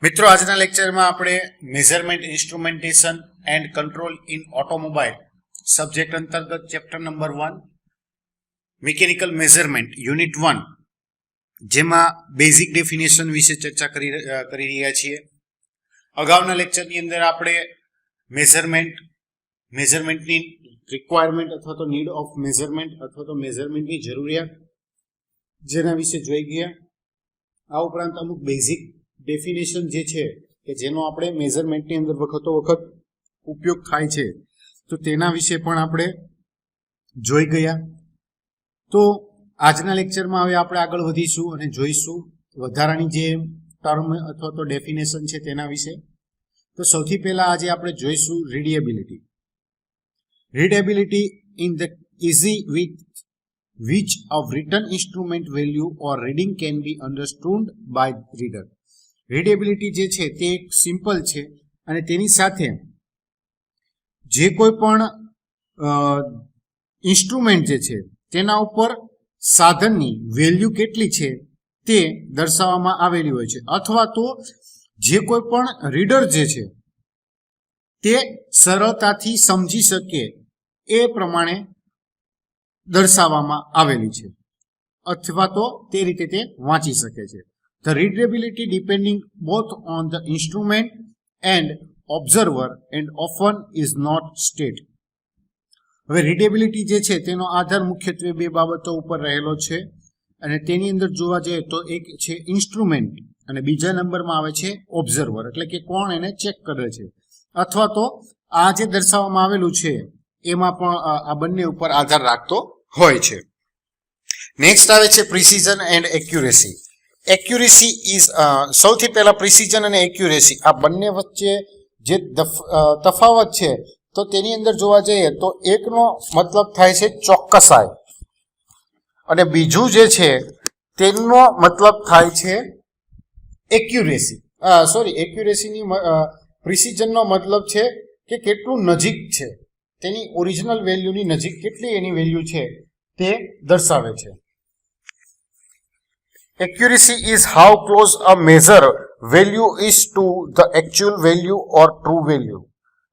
મિત્રો આજના લેક્ચરમાં આપણે measurement instrumentation and control in automobile subject અંતર્ગત chapter number 1 mechanical measurement unit 1 જેમાં બેઝિક ડેફિનેશન વિશે ચર્ચા કરી રહ્યા છીએ. અગાઉના લેક્ચરની અંદર આપણે મેઝરમેન્ટની રિક્વાયરમેન્ટ અથવા તો નીડ ઓફ મેઝરમેન્ટ અથવા તો મેઝરમેન્ટની જરૂરિયાત જેના વિશે જોઈ ગયા. આ ઉપરાંત અમુક બેઝિક ડેફિનેશન જે છે કે જેનો આપણે મેઝરમેન્ટની અંદર વખતો વખત ઉપયોગ થાય છે તો તેના વિશે પણ આપણે જોઈ ગયા. તો આજના લેક્ચરમાં હવે આપણે આગળ વધીશું અને જોઈશું વધારાની જે ટર્મ અથવા તો ડેફિનેશન છે તેના વિશે. તો સૌથી પહેલા આજે આપણે જોઈશું readability. Readability in the easy with which of written instrument value or reading can be understood by reader. રીડેબિલિટી જે છે તે એક સિમ્પલ છે અને તેની સાથે જે કોઈ પણ ઇન્સ્ટ્રુમેન્ટ જે છે તેના ઉપર સાધનની વેલ્યુ કેટલી છે તે દર્શાવવામાં આવેલી હોય છે, અથવા તો જે કોઈ પણ રીડર જે છે તે સરળતાથી સમજી શકે એ પ્રમાણે દર્શાવવામાં આવેલી છે અથવા તો તે રીતે તે વાંચી શકે છે. The readability depending both on the instrument and observer and often is not state. હવે રીડેબિલિટી જે છે તેનો આધાર મુખ્યત્વે બે બાબતો ઉપર રહેલો છે અને તેની અંદર જોવા જઈએ તો એક છે ઇન્સ્ટ્રુમેન્ટ અને બીજા નંબરમાં આવે છે ઓબ્ઝર્વર, એટલે કે કોણ એને ચેક કરે છે અથવા તો આ જે દર્શાવવામાં આવેલું છે એમાં પણ આ બંને ઉપર આધાર રાખતો હોય છે. નેક્સ્ટ આવે છે precision and accuracy. Accuracy is સૌથી પહેલા પ્રિસિઝન અને એક્યુરેસી આ બંને વચ્ચે જે તફાવત છે તો તેની અંદર જોવા જઈએ તો એકનો મતલબ થાય છે ચોક્કસાઈ અને બીજું જે છે તેનો મતલબ થાય છે એક્યુરેસી. એક્યુરેસીની પ્રિસિઝનનો મતલબ છે કે કેટલું નજીક છે, તેની ઓરિજિનલ વેલ્યુની નજીક કેટલી એની વેલ્યુ છે તે દર્શાવે છે. Accuracy is how close a measure value is to the actual value or true value.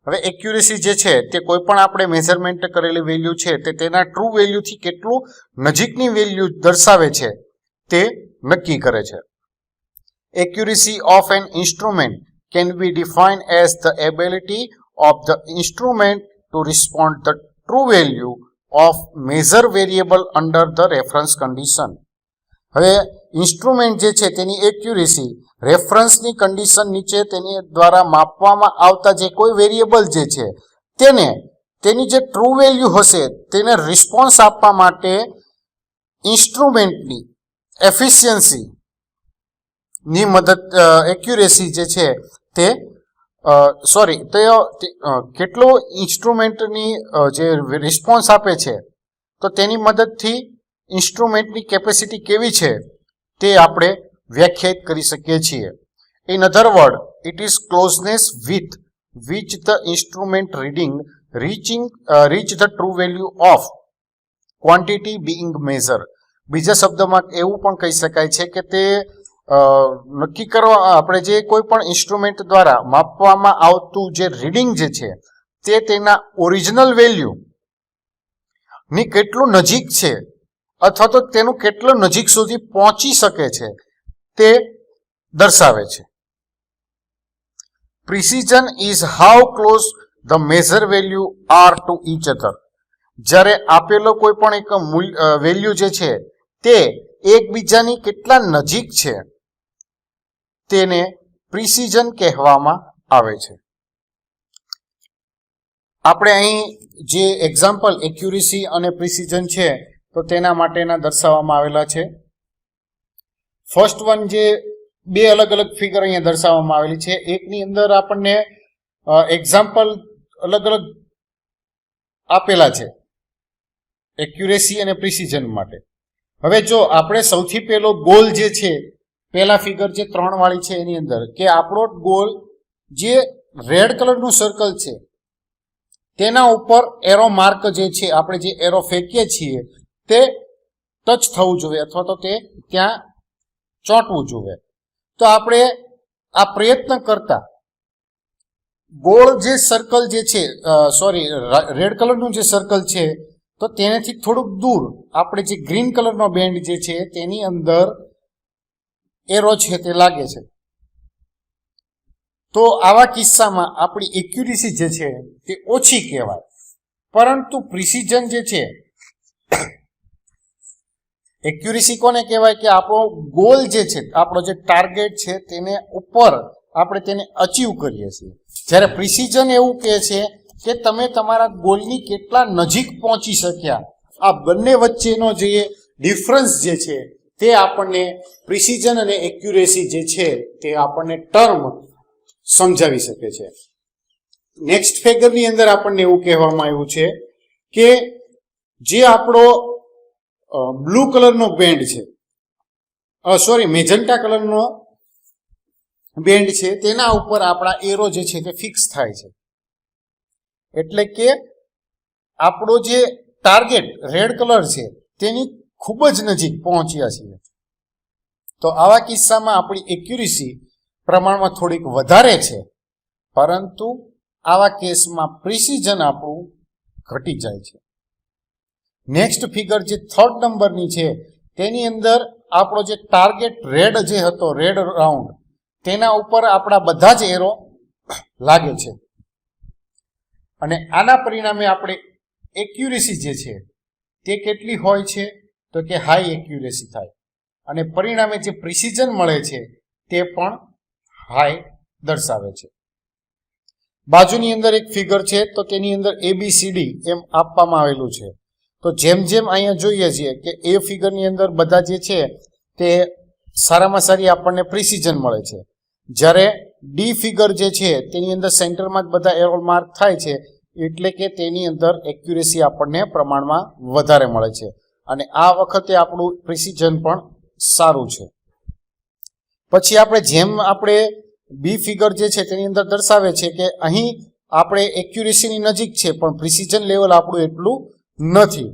હવે એક્યુરેસી જે છે તે કોઈ પણ આપણે મેઝરમેન્ટ કરેલી વેલ્યુ છે તે તેના ટ્રુ વેલ્યુથી કેટલું નજીકની વેલ્યુ દર્શાવે છે તે નક્કી કરે છે. Accuracy of an instrument can be defined as the ability of the instrument to respond the true value of measure variable under the reference condition. હવે ઇન્સ્ટ્રુમેન્ટ જે છે તેની એક્યુરેસી રેફરન્સની કન્ડિશન નીચે તેની દ્વારા માપવામાં આવતા જે કોઈ વેરિયેબલ જે છે તેને તેની જે ટ્રુ વેલ્યુ હશે તેને રિસ્પોન્સ આપવા માટે ઇન્સ્ટ્રુમેન્ટની એફિશિયન્સી ની મદદ એક્યુરેસી જે છે તે કેટલો ઇન્સ્ટ્રુમેન્ટની જે રિસ્પોન્સ આપે છે તો તેની મદદથી ઇન્સ્ટ્રુમેન્ટની કેપેસિટી કેવી છે તે આપણે વ્યાખ્યાયિત કરી શકીએ છીએ. In other word, it is closeness with which the instrument reading reach the true value of quantity being measure. બીજા શબ્દોમાં એવું પણ કહી શકાય છે કે તે નક્કી કરવા આપણે જે કોઈ પણ ઇન્સ્ટ્રુમેન્ટ દ્વારા માપવામાં આવતું જે રીડિંગ જે છે તે તેના ઓરિજિનલ વેલ્યુ ની કેટલું નજીક છે અથવા તો તેનું કેટલું નજીક સુધી પહોંચી શકે છે તે દર્શાવે છે. Precision is how close the measure value are to each other. જ્યારે આપેલો કોઈ પણ એક વેલ્યુ જે છે તે એકબીજાની કેટલા નજીક છે તેને પ્રિસિઝન કહેવામાં આવે છે. આપણે અહીં જે એક્ઝામ્પલ એક્યુરેસી અને પ્રિસિઝન છે તો તેના માટેના દર્શાવવામાં આવેલા છે. ફર્સ્ટ વન જે બે અલગ અલગ ફિગર અહીંયા દર્શાવવામાં આવેલી છે. એકની અંદર આપણને એક્ઝામ્પલ અલગ અલગ આપેલા છે એક્યુરેસી અને પ્રિસિઝન માટે. હવે જો આપણે સૌથી પહેલો ગોલ જે છે પહેલા ફિગર જે 3 વાળી છે એની અંદર કે આપણો ગોલ જે રેડ કલરનું સર્કલ છે તેના ઉપર એરો માર્ક જે છે આપણે જે એરો ફેંકીએ છીએ તે ટચ થવું જોઈએ અથવા તો તે ત્યાં ચોંટવું જોઈએ. તો આપણે આ પ્રયત્ન કરતા ગોળ જે સર્કલ જે છે રેડ કલરનું જે સર્કલ છે તો તેનાથી થોડુંક દૂર આપણે જે ગ્રીન કલરનો બેન્ડ જે છે તેની અંદર એરો છે તે લાગે છે. તો આવા કિસ્સામાં આપણી એક્યુરેસી જે છે તે ઓછી કહેવાય. પરંતુ પ્રિસિઝન જે છે, એક્યુરેસી કોને કહેવાય કે આપણો ગોલ જે છે, આપણો જે ટાર્ગેટ છે તેને ઉપર આપણે તેને અચીવ કરીએ છીએ. જ્યારે પ્રિસિઝન એવું કહે છે કે તમે તમારા ગોલની કેટલા નજીક પહોંચી શક્યા. આ બંને વચ્ચેનો જે ડિફરન્સ જે છે તે આપણને પ્રિસિઝન અને એક્યુરેસી જે છે તે આપણને ટર્મ સમજાવી શકે છે. નેક્સ્ટ ફિગરની અંદર આપણને એવું કહેવામાં આવ્યું છે કે જે આપણો બ્લુ કલરનો બેન્ડ છે, મેજન્ટા કલરનો બેન્ડ છે, તેના ઉપર આપણા એરો જે છે તે ફિક્સ થાય છે. એટલે કે આપણો જે ટાર્ગેટ રેડ કલર છે તેની ખૂબ જ નજીક પહોંચ્યા છીએ. તો આવા કિસ્સામાં આપણી એક્યુરેસી પ્રમાણમાં થોડીક વધારે છે, પરંતુ આવા કેસમાં પ્રિસિઝન આપણું ઘટી જાય છે. નેક્સ્ટ ફિગર જે 3rd નંબરની છે તેની અંદર આપણો જે ટાર્ગેટ રેડ જે હતો, રેડ રાઉન્ડ, તેના ઉપર આપણા બધા જ એરો લાગે છે. અને આના પરિણામે આપણે એક્યુરેસી જે છે તે કેટલી હોય છે તો કે હાઈ એક્યુરેસી થાય. અને પરિણામે જે પ્રિસિઝન મળે છે તે પણ હાઈ દર્શાવે છે. બાજુની અંદર એક ફિગર છે તો તેની અંદર ABCD એમ આપવામાં આવેલું છે. તો જેમ જેમ અહીંયા જોઈએ છીએ કે એ ફિગરની અંદર બધા જે છે તે સારામાં સારી આપણને પ્રિસિઝન મળે છે. જ્યારે ડી ફિગર જે છે તેની અંદર સેન્ટરમાં જ બધા એરો માર્ક થાય છે, એટલે કે તેની અંદર એક્યુરેસી આપણને પ્રમાણમાં વધારે મળે છે. અને આ વખતે આપણું પ્રિસિઝન પણ સારું છે. પછી આપણે બી ફિગર જે છે તેની અંદર દર્શાવે છે કે અહીં આપણે એક્યુરેસીની નજીક છે પણ પ્રિસિઝન લેવલ આપણું એટલું નથી.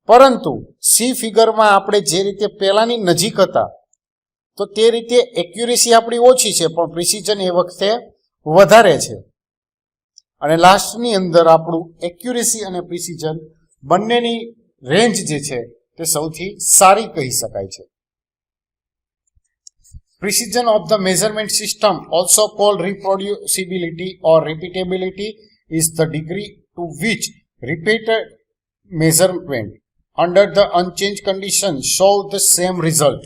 પરંતુ સી ફિગરમાં આપણે જે રીતે પહેલાની નજીક હતા તો તે રીતે એક્યુરેસી આપણી ઓછી છે પણ પ્રિસિઝન એ વખતે વધારે છે. અને લાસ્ટની અંદર આપણું એક્યુરેસી અને પ્રિસિઝન બંનેની રેન્જ જે છે તે સૌથી સારી કહી શકાય છે. Precision of the measurement system, also called reproducibility or repeatability, is the degree to which repeated measurement under the unchanged condition show the same result.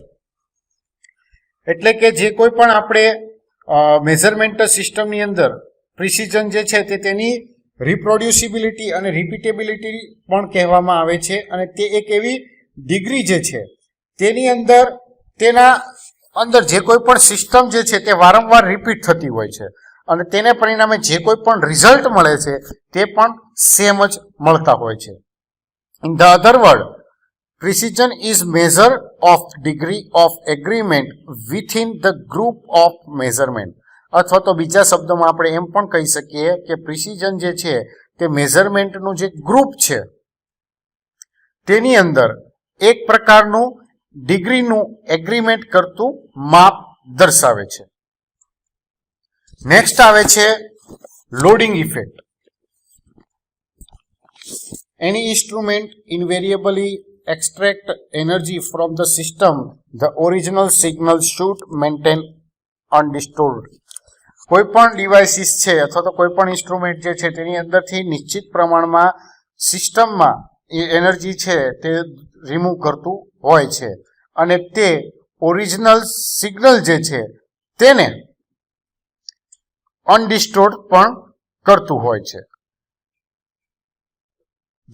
એટલે કે જે કોઈ પણ આપણે મેઝરમેન્ટ સિસ્ટમની અંદર પ્રિસિઝન જે છે તે તેની રિપ્રોડ્યુસિબિલિટી અને રિપીટેબિલિટી પણ કહેવામાં આવે છે. અને તે એક એવી ડિગ્રી જે છે તેની અંદર તેના અંદર જે કોઈ પણ સિસ્ટમ જે છે તે વારંવાર રિપીટ થતી હોય છે અને તેને પરિણામે જે કોઈ પણ રિઝલ્ટ મળે છે તે પણ સેમ જ મળતા હોય છે. In the other word, precision is measure of degree of agreement within the group of measurement. અથવા તો બીજા શબ્દોમાં આપણે એમ પણ કહી શકીએ કે પ્રિસિઝન જે છે તે મેઝરમેન્ટનું જે ગ્રુપ છે તેની અંદર એક પ્રકારનું ડિગ્રીનું એગ્રીમેન્ટ કરતું માપ દર્શાવે છે. નેક્સ્ટ આવે છે loading effect. Any instrument invariably extract energy from the system, the original signal should maintain undisturbed. કોઈ પણ ડિવાઇસીસ છે અથવા તો કોઈ પણ ઇન્સ્ટ્રુમેન્ટ જે છે તેની અંદરથી નિશ્ચિત પ્રમાણમાં સિસ્ટમમાં એનર્જી છે તે રિમૂવ કરતું હોય છે અને તે ઓરિજિનલ સિગ્નલ જે છે તેને અનડિસ્ટોર્ડ પણ કરતું હોય છે.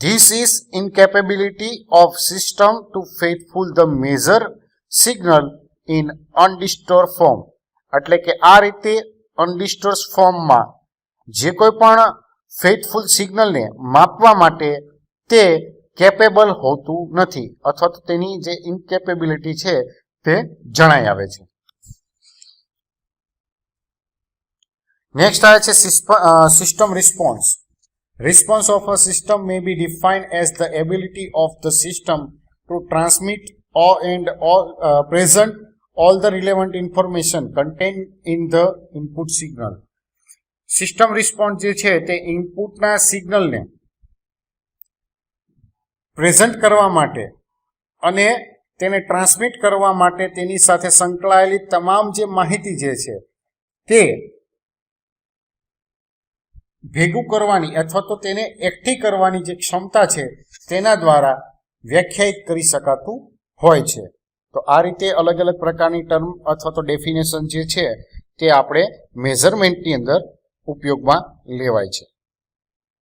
This is incapability of system to faithful the measure signal in undisturbed form. એટલે કે આ રીતે અનડિસ્ટોર્ડ ફોર્મમાં જે કોઈ પણ ફેથફુલ સિગ્નલને માપવા માટે તે કેપેબલ હોતું નથી અથવા તો તેની જે ઇનકેપેબિલિટી છે તે જણાઈ આવે છે. નેક્સ્ટ આવે છે system response. Response of a system may be defined as the ability of the system to transmit present all the relevant information contained in the input signal. System response જે છે તે ઇનપુટના સિગ્નલને પ્રેઝન્ટ કરવા માટે અને તેને ટ્રાન્સમિટ કરવા માટે તેની સાથે સંકળાયેલી તમામ જે માહિતી જે છે તે ભેગું કરવાની અથવા તો તેને એકઠી કરવાની જે ક્ષમતા છે તેના દ્વારા વ્યાખ્યાયિત કરી શકાતું હોય છે. તો આ રીતે અલગ અલગ પ્રકારની ટર્મ અથવા તો ડેફિનેશન જે છે તે આપણે મેઝરમેન્ટની અંદર ઉપયોગમાં લેવાય છે.